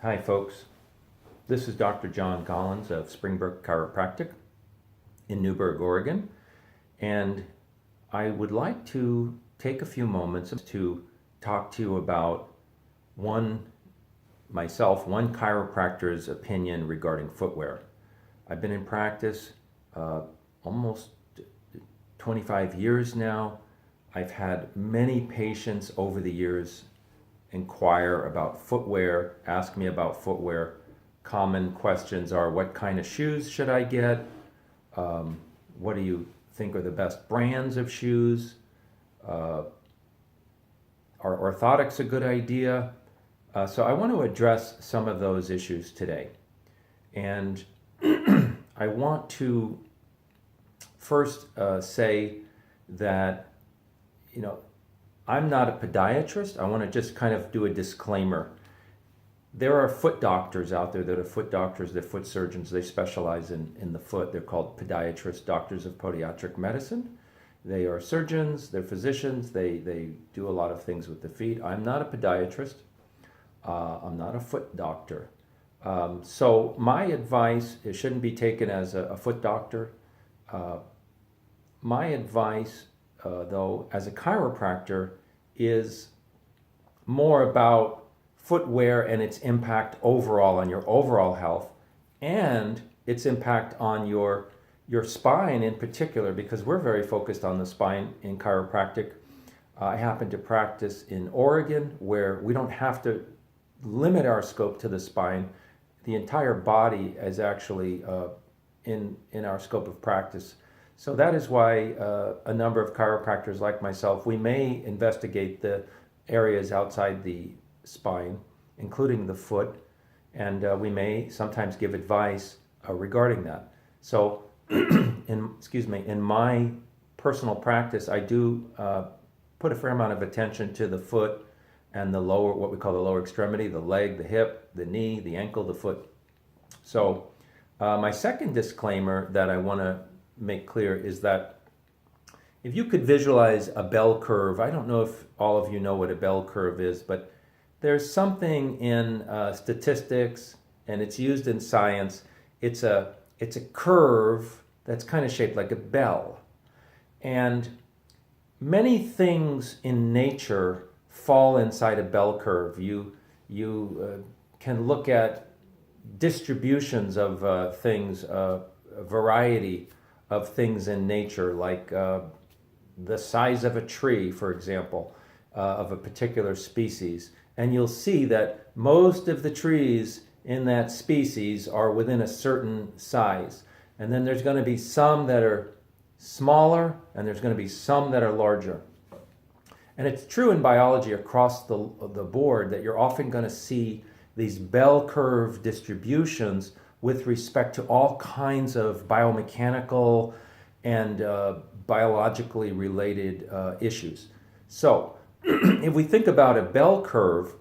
Hi, folks. This is Dr. John Collins of Springbrook Chiropractic in Newberg, Oregon, and I would like to take a few moments to talk to you about one chiropractor's opinion regarding footwear. I've been in practice almost 25 years now. I've had many patients over the years inquire about footwear, ask me about footwear. Common questions are, what kind of shoes should I get? What do you think are the best brands of shoes? Are orthotics a good idea? So I want to address some of those issues today. And I want to first say that, I'm not a podiatrist. I want to just kind of do a disclaimer. There are foot doctors out there that are foot doctors, they're foot surgeons, they specialize in the foot. They're called podiatrists, doctors of podiatric medicine. They are surgeons, they're physicians, they do a lot of things with the feet. I'm not a podiatrist. I'm not a foot doctor. So my advice, it shouldn't be taken as a foot doctor. My advice, though, as a chiropractor, is more about footwear and its impact overall on your overall health and its impact on your spine in particular, because we're very focused on the spine in chiropractic. I happen to practice in Oregon, where we don't have to limit our scope to the spine. The entire body is actually in our scope of practice. So that is why a number of chiropractors like myself, we may investigate the areas outside the spine, including the foot, and we may sometimes give advice regarding that. So, in my personal practice, I do put a fair amount of attention to the foot and the lower, what we call the lower extremity, the leg, the hip, the knee, the ankle, the foot. So, my second disclaimer that I want to make clear is that if you could visualize a bell curve, I don't know if all of you know what a bell curve is, but there's something in statistics, and it's used in science. It's a curve that's kind of shaped like a bell. And many things in nature fall inside a bell curve. You can look at distributions of things, a variety of things in nature, like the size of a tree, for example, of a particular species. And you'll see that most of the trees in that species are within a certain size. And then there's going to be some that are smaller, and there's going to be some that are larger. And it's true in biology across the board that you're often going to see these bell curve distributions with respect to all kinds of biomechanical and biologically related issues. So, if we think about a bell curve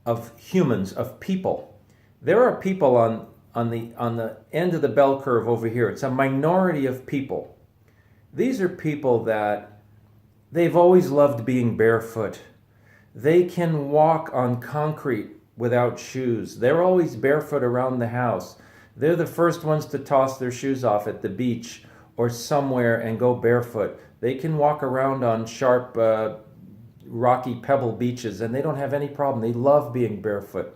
of humans, of people, there are people on the end of the bell curve over here. It's a minority of people. These are people that they've always loved being barefoot. They can walk on concrete without shoes. They're always barefoot around the house. They're the first ones to toss their shoes off at the beach or somewhere and go barefoot. They can walk around on sharp, rocky pebble beaches, and they don't have any problem. They love being barefoot.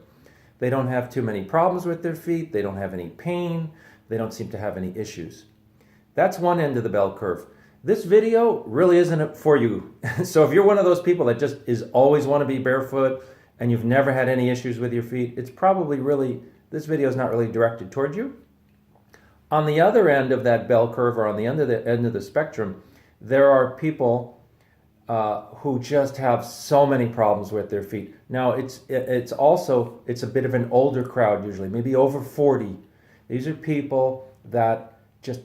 They don't have too many problems with their feet. They don't have any pain. They don't seem to have any issues. That's one end of the bell curve. This video really isn't for you. So if you're one of those people that just always want to be barefoot and you've never had any issues with your feet, it's probably this video is not really directed toward you. On the other end of that bell curve, or on the end of the spectrum, there are people who just have so many problems with their feet. Now, it's a bit of an older crowd usually, maybe over 40. These are people that just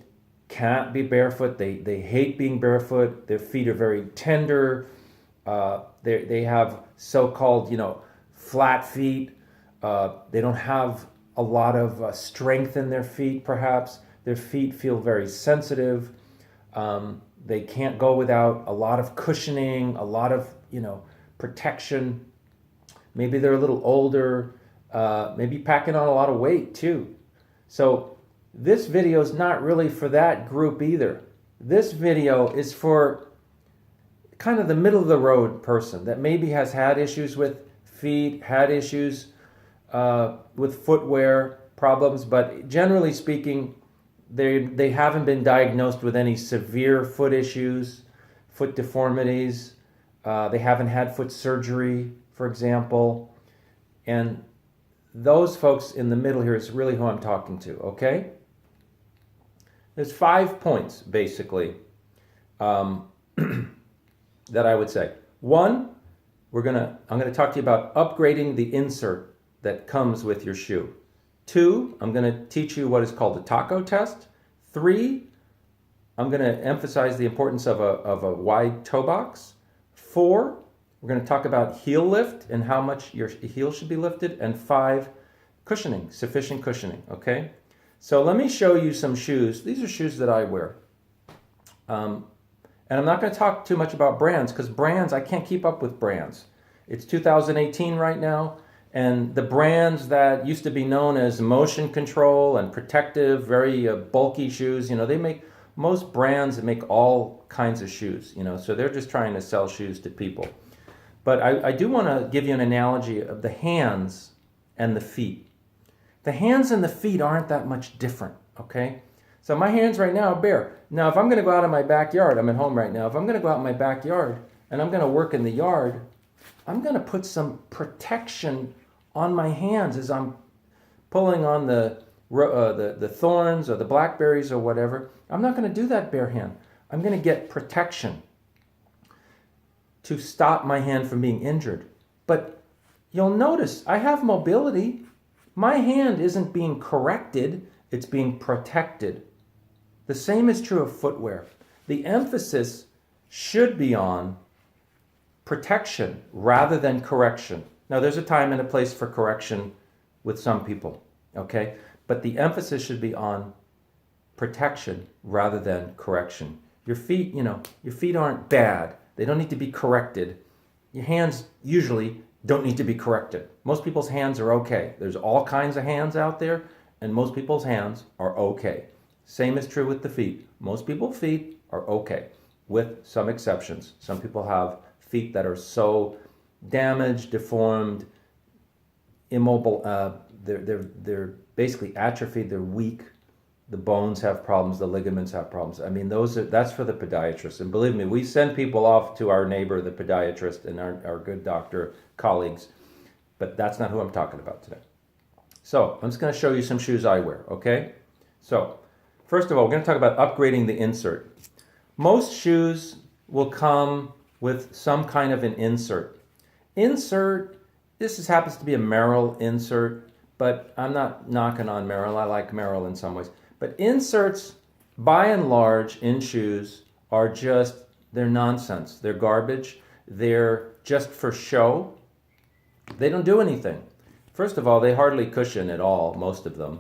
can't be barefoot. They hate being barefoot. Their feet are very tender. They have so-called, flat feet. They don't have a lot of strength in their feet, perhaps. Their feet feel very sensitive. They can't go without a lot of cushioning, a lot of, protection. Maybe they're a little older, maybe packing on a lot of weight too. So this video is not really for that group either. This video is for kind of the middle of the road person that maybe has had issues with feet, had issues with footwear problems, but generally speaking, they haven't been diagnosed with any severe foot issues, foot deformities. They haven't had foot surgery, for example. And those folks in the middle here is really who I'm talking to, okay? There's 5 points, basically, that I would say. One, I'm gonna talk to you about upgrading the insert that comes with your shoe. 2, I'm gonna teach you what is called the taco test. 3, I'm gonna emphasize the importance of a wide toe box. 4, we're gonna talk about heel lift and how much your heel should be lifted. And 5, cushioning, sufficient cushioning, okay? So let me show you some shoes. These are shoes that I wear. And I'm not going to talk too much about brands because brands, I can't keep up with brands. It's 2018 right now, and the brands that used to be known as motion control and protective, very bulky shoes, most brands make all kinds of shoes, so they're just trying to sell shoes to people. But I do want to give you an analogy of the hands and the feet. The hands and the feet aren't that much different, okay? So my hands right now are bare. Now, if I'm going to go out in my backyard, I'm at home right now. If I'm going to go out in my backyard and I'm going to work in the yard, I'm going to put some protection on my hands as I'm pulling on the thorns or the blackberries or whatever. I'm not going to do that bare hand. I'm going to get protection to stop my hand from being injured. But you'll notice I have mobility. My hand isn't being corrected, it's being protected. The same is true of footwear. The emphasis should be on protection rather than correction. Now, there's a time and a place for correction with some people, okay? But the emphasis should be on protection rather than correction. Your feet, your feet aren't bad. They don't need to be corrected. Your hands usually don't need to be corrected. Most people's hands are okay. There's all kinds of hands out there, and most people's hands are okay. Same is true with the feet. Most people's feet are okay, with some exceptions. Some people have feet that are so damaged, deformed, immobile. They're basically atrophied. They're weak. The bones have problems. The ligaments have problems. I mean, that's for the podiatrist. And believe me, we send people off to our neighbor, the podiatrist, and our good doctor colleagues. But that's not who I'm talking about today. So I'm just going to show you some shoes I wear, okay? So first of all, we're going to talk about upgrading the insert. Most shoes will come with some kind of an insert. This happens to be a Merrell insert, but I'm not knocking on Merrell. I like Merrell in some ways. But inserts, by and large, in shoes are they're nonsense. They're garbage. They're just for show. They don't do anything. First of all, they hardly cushion at all, most of them.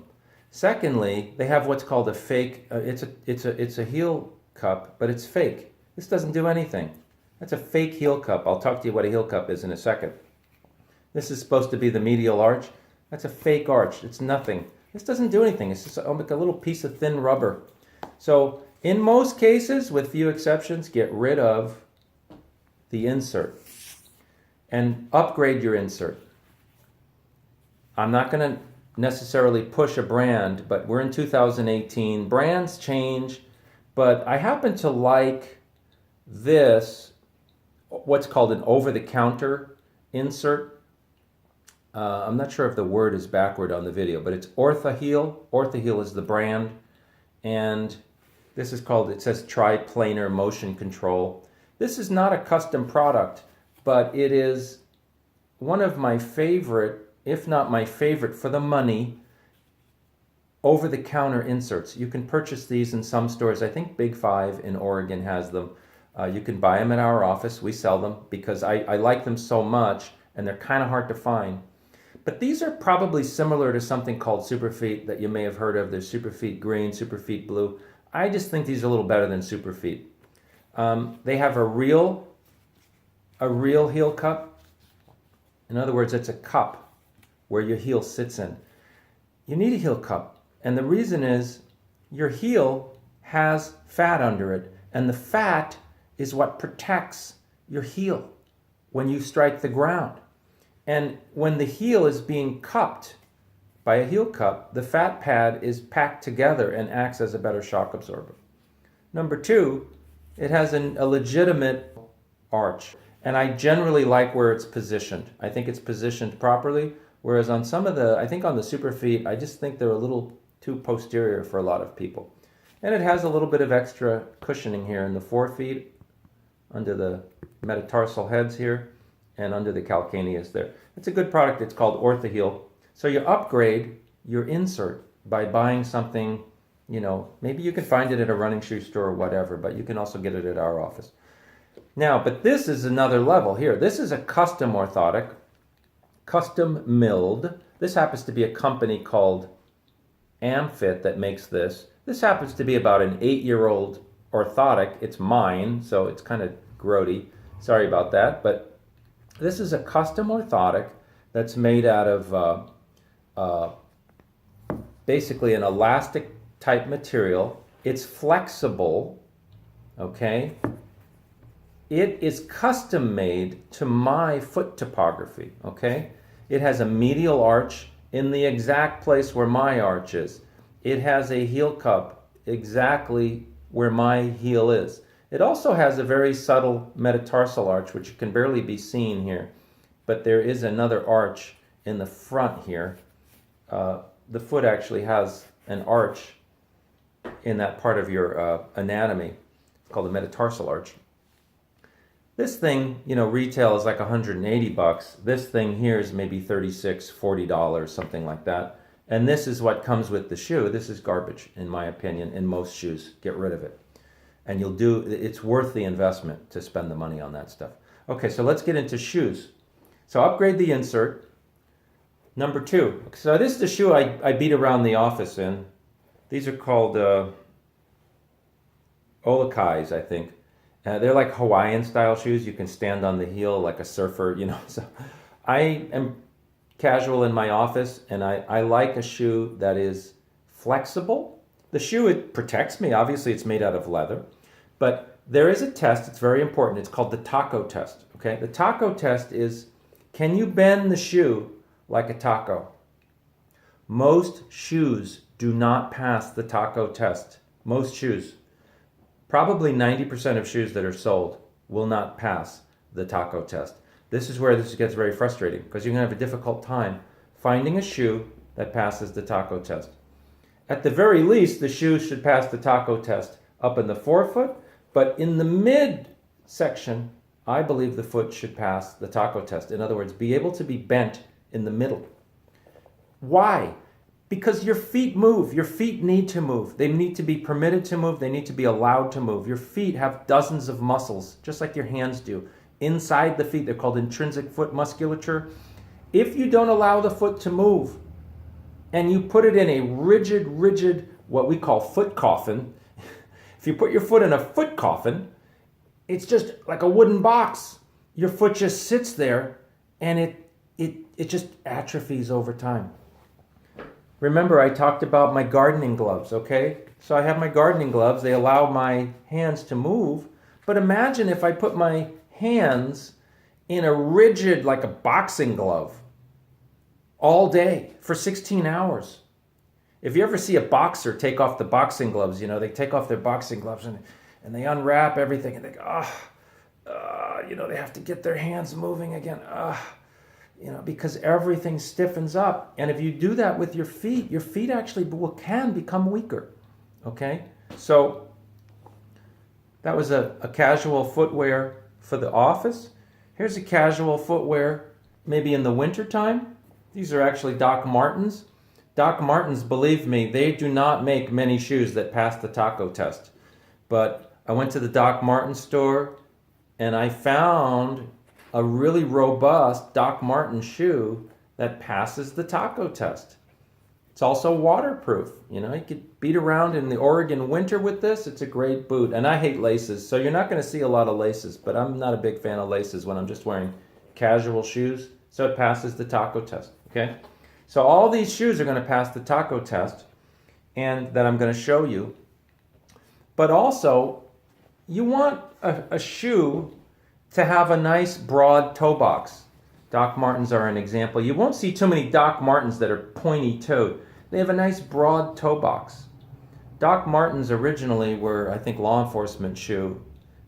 Secondly, they have what's called a fake, it's a heel cup, but it's fake. This doesn't do anything. That's a fake heel cup. I'll talk to you what a heel cup is in a second. This is supposed to be the medial arch. That's a fake arch. It's nothing. This doesn't do anything. It's just like a little piece of thin rubber. So in most cases, with few exceptions, get rid of the insert and upgrade your insert. I'm not going to necessarily push a brand, but we're in 2018. Brands change, but I happen to like this, what's called an over-the-counter insert. I'm not sure if the word is backward on the video, but it's Orthaheel. Orthaheel is the brand, and this is called, it says Triplanar Motion Control. This is not a custom product, but it is one of my favorite, if not my favorite for the money, over-the-counter inserts. You can purchase these in some stores. I think Big Five in Oregon has them. You can buy them at our office. We sell them because I like them so much, and they're kind of hard to find. But these are probably similar to something called Superfeet that you may have heard of. There's Superfeet Green, Superfeet Blue. I just think these are a little better than Superfeet. They have a real heel cup, In other words, it's a cup where your heel sits in. You need a heel cup. And the reason is your heel has fat under it. And the fat is what protects your heel when you strike the ground. And when the heel is being cupped by a heel cup, the fat pad is packed together and acts as a better shock absorber. Number two, it has a legitimate arch. And I generally like where it's positioned. I think it's positioned properly. Whereas on some of I think on the Superfeet, I just think they're a little too posterior for a lot of people. And it has a little bit of extra cushioning here in the forefeet, under the metatarsal heads here, and under the calcaneus there. It's a good product. It's called OrthoHeal. So you upgrade your insert by buying something, maybe you can find it at a running shoe store or whatever, but you can also get it at our office. Now, but this is another level here. This is a custom orthotic, custom milled. This happens to be a company called Amfit that makes this. This happens to be about an 8-year-old orthotic. It's mine, so it's kind of grody. Sorry about that, but this is a custom orthotic that's made out of basically an elastic type material. It's flexible, okay? It is custom made to my foot topography, okay? It has a medial arch in the exact place where my arch is. It has a heel cup exactly where my heel is. It also has a very subtle metatarsal arch, which can barely be seen here, but there is another arch in the front here. The foot actually has an arch in that part of your anatomy. It's called the metatarsal arch. This thing, retail is like $180. This thing here is maybe $36, $40, something like that. And this is what comes with the shoe. This is garbage, in my opinion, in most shoes. Get rid of it. And it's worth the investment to spend the money on that stuff. Okay, so let's get into shoes. So upgrade the insert. Number two. So this is the shoe I beat around the office in. These are called Olakais, I think. They're like Hawaiian style shoes. You can stand on the heel like a surfer, So I am casual in my office, and I like a shoe that is flexible. The shoe, it protects me. Obviously, it's made out of leather. But there is a test. It's very important. It's called the taco test. Okay? The taco test is, can you bend the shoe like a taco? Most shoes do not pass the taco test. Most shoes. Probably 90% of shoes that are sold will not pass the taco test. This is where this gets very frustrating because you're going to have a difficult time finding a shoe that passes the taco test. At the very least, the shoe should pass the taco test up in the forefoot, but in the mid section, I believe the foot should pass the taco test. In other words, be able to be bent in the middle. Why? Because your feet move. Your feet need to move. They need to be permitted to move. They need to be allowed to move. Your feet have dozens of muscles, just like your hands do. Inside the feet, they're called intrinsic foot musculature. If you don't allow the foot to move, and you put it in a rigid, what we call foot coffin, if you put your foot in a foot coffin, it's just like a wooden box. Your foot just sits there, and it just atrophies over time. Remember, I talked about my gardening gloves, okay? So I have my gardening gloves. They allow my hands to move. But imagine if I put my hands in a rigid, like a boxing glove, all day for 16 hours. If you ever see a boxer take off the boxing gloves, they take off their boxing gloves and they unwrap everything and they go, they have to get their hands moving again. Because everything stiffens up. And if you do that with your feet actually can become weaker. Okay? So that was a casual footwear for the office. Here's a casual footwear maybe in the wintertime. These are actually Doc Martens. Doc Martens, believe me, they do not make many shoes that pass the taco test. But I went to the Doc Martens store and I found a really robust Doc Martens shoe that passes the taco test. It's also waterproof. You could beat around in the Oregon winter with this. It's a great boot. And I hate laces, so you're not going to see a lot of laces, but I'm not a big fan of laces when I'm just wearing casual shoes. So it passes the taco test, okay? So all these shoes are going to pass the taco test, and that I'm going to show you. But also, you want a shoe to have a nice broad toe box. Doc Martens are an example. You won't see too many Doc Martens that are pointy-toed. They have a nice broad toe box. Doc Martens originally were, I think, law enforcement shoe,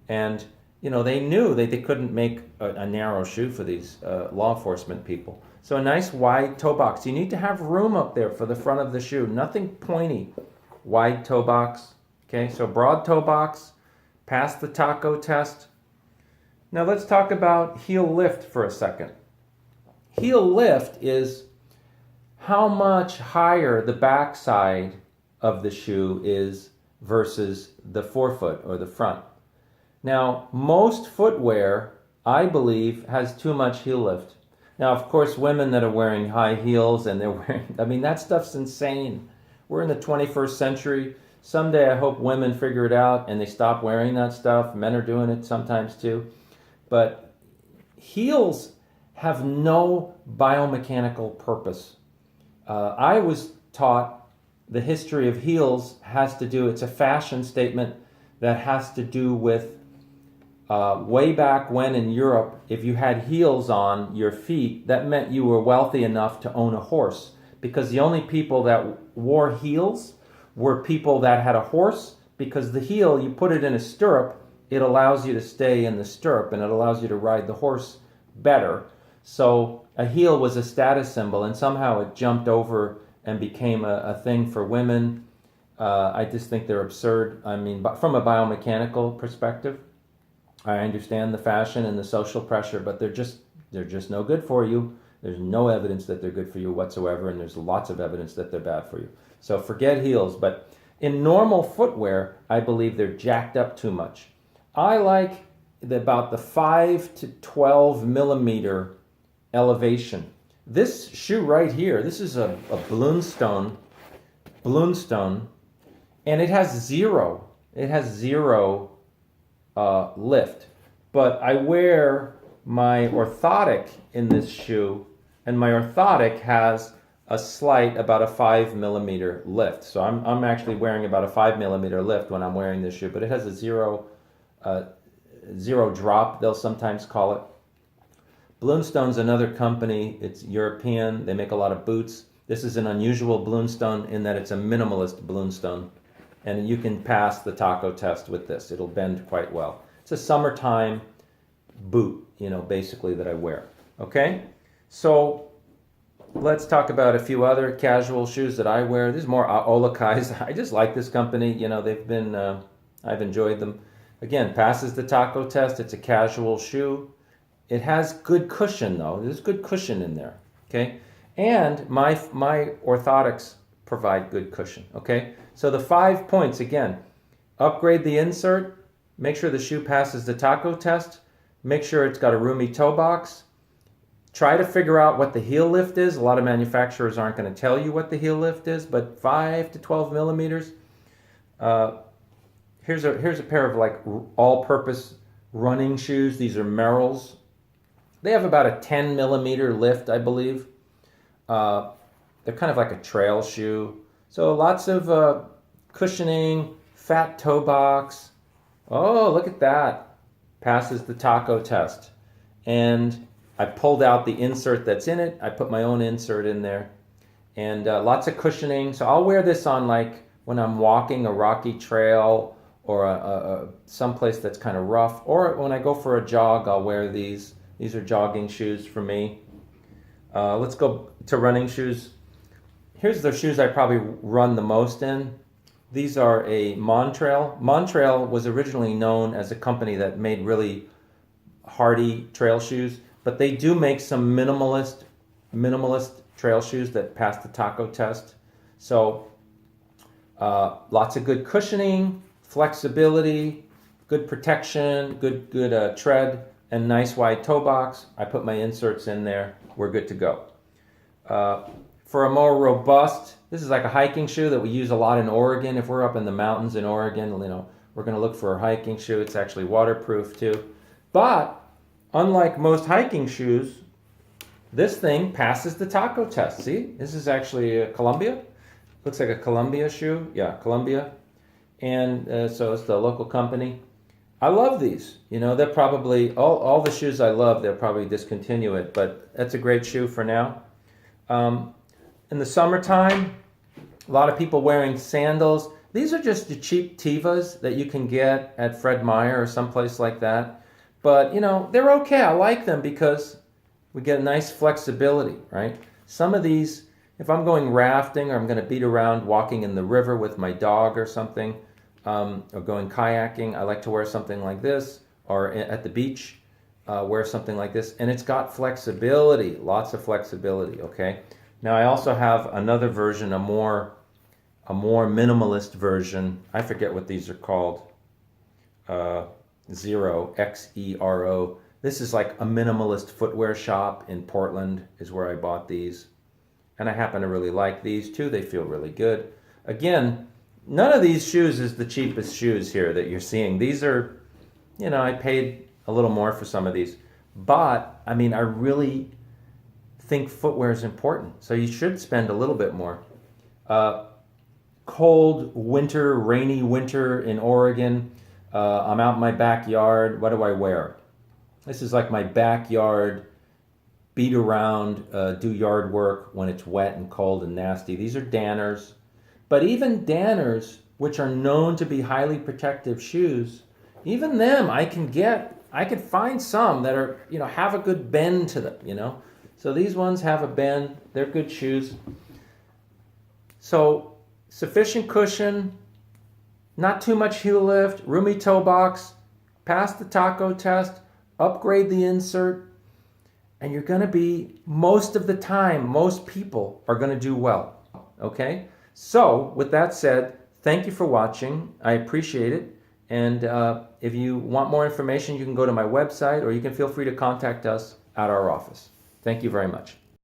and they knew that they couldn't make a narrow shoe for these law enforcement people. So a nice wide toe box. You need to have room up there for the front of the shoe. Nothing pointy. Wide toe box. Okay, so broad toe box. Pass the taco test. Now let's talk about heel lift for a second. Heel lift is how much higher the backside of the shoe is versus the forefoot or the front. Now, most footwear, I believe, has too much heel lift. Now, of course, women that are wearing high heels and that stuff's insane. We're in the 21st century. Someday I hope women figure it out and they stop wearing that stuff. Men are doing it sometimes too. But heels have no biomechanical purpose. I was taught the history of heels it's a fashion statement that has to do with way back when in Europe, if you had heels on your feet, that meant you were wealthy enough to own a horse. Because the only people that wore heels were people that had a horse, because the heel, you put it in a stirrup, it allows you to stay in the stirrup and it allows you to ride the horse better. So a heel was a status symbol, and somehow it jumped over and became a thing for women. I just think they're absurd. I mean, but from a biomechanical perspective, I understand the fashion and the social pressure, but they're just no good for you. There's no evidence that they're good for you whatsoever, and there's lots of evidence that they're bad for you. So forget heels, but in normal footwear, I believe they're jacked up too much. I like about the 5 to 12 millimeter elevation. This shoe right here, this is a Blundstone, and it has zero lift. But I wear my orthotic in this shoe, and my orthotic has a slight, about a 5 millimeter lift. So I'm actually wearing about a 5 millimeter lift when I'm wearing this shoe, but it has a zero drop, they'll sometimes call it. Blundstone's another company. It's European. They make a lot of boots. This is an unusual Blundstone in that it's a minimalist Blundstone, and you can pass the taco test with this. It'll bend quite well. It's a summertime boot, basically, that I wear. Okay? So let's talk about a few other casual shoes that I wear. These are more Olakais. I just like this company. They've been, I've enjoyed them. Again, passes the taco test. It's a casual shoe. It has good cushion, though. There's good cushion in there. Okay? And my orthotics provide good cushion. Okay? So the 5 points, again, upgrade the insert. Make sure the shoe passes the taco test. Make sure it's got a roomy toe box. Try to figure out what the heel lift is. A lot of manufacturers aren't going to tell you what the heel lift is, but 5 to 12 millimeters. Here's a pair of like all-purpose running shoes. These are Merrell's. They have about a 10 millimeter lift, I believe. They're kind of like a trail shoe. So lots of cushioning, fat toe box. Oh, look at that. Passes the taco test. And I pulled out the insert that's in it. I put my own insert in there. And lots of cushioning. So I'll wear this on like when I'm walking a rocky trail or someplace that's kind of rough. Or when I go for a jog, I'll wear these. These are jogging shoes for me. Let's go to running shoes. Here's the shoes I probably run the most in. These are a Montrail. Montrail was originally known as a company that made really hardy trail shoes, but they do make some minimalist trail shoes that pass the taco test. So lots of good cushioning, flexibility, good protection, good tread, and nice wide toe box. I put my inserts in there. We're good to go. For a more robust, this is like a hiking shoe that we use a lot in Oregon. If we're up in the mountains in Oregon, we're going to look for a hiking shoe. It's actually waterproof too. But unlike most hiking shoes, This thing passes the taco test. See, this is actually a Columbia. Looks like a Columbia shoe. Yeah, Columbia. And so it's the local company. I love these. You know, they're probably, all the shoes I love, they'll probably discontinue it, but that's a great shoe for now. In the summertime, a lot of people wearing sandals. These are just the cheap Tevas that you can get at Fred Meyer or someplace like that. But, you know, they're okay. I like them because we get a nice flexibility, right? Some of these, if I'm going rafting or I'm going to beat around walking in the river with my dog or something, or going kayaking, I like to wear something like this, or at the beach, wear something like this. And it's got flexibility, lots of flexibility, okay? Now I also have another version, a more minimalist version. I forget what these are called. Xero, Xero. This is like a minimalist footwear shop in Portland is where I bought these. And I happen to really like these too. They feel really good. Again, none of these shoes is the cheapest shoes here that you're seeing. These are, you know, I paid a little more for some of these. But, I mean, I really think footwear is important. So you should spend a little bit more. Cold winter, rainy winter in Oregon. I'm out in my backyard. What do I wear? This is like my backyard, beat around, do yard work when it's wet and cold and nasty. These are Danners. But even Danners, which are known to be highly protective shoes, even them I can find some that are, you know, have a good bend to them, you know. So these ones have a bend. They're good shoes. So sufficient cushion, not too much heel lift, roomy toe box, pass the taco test, upgrade the insert, and you're going to be, most of the time, most people are going to do well, okay? So, with that said, thank you for watching. I appreciate it. And if you want more information, you can go to my website or you can feel free to contact us at our office. Thank you very much.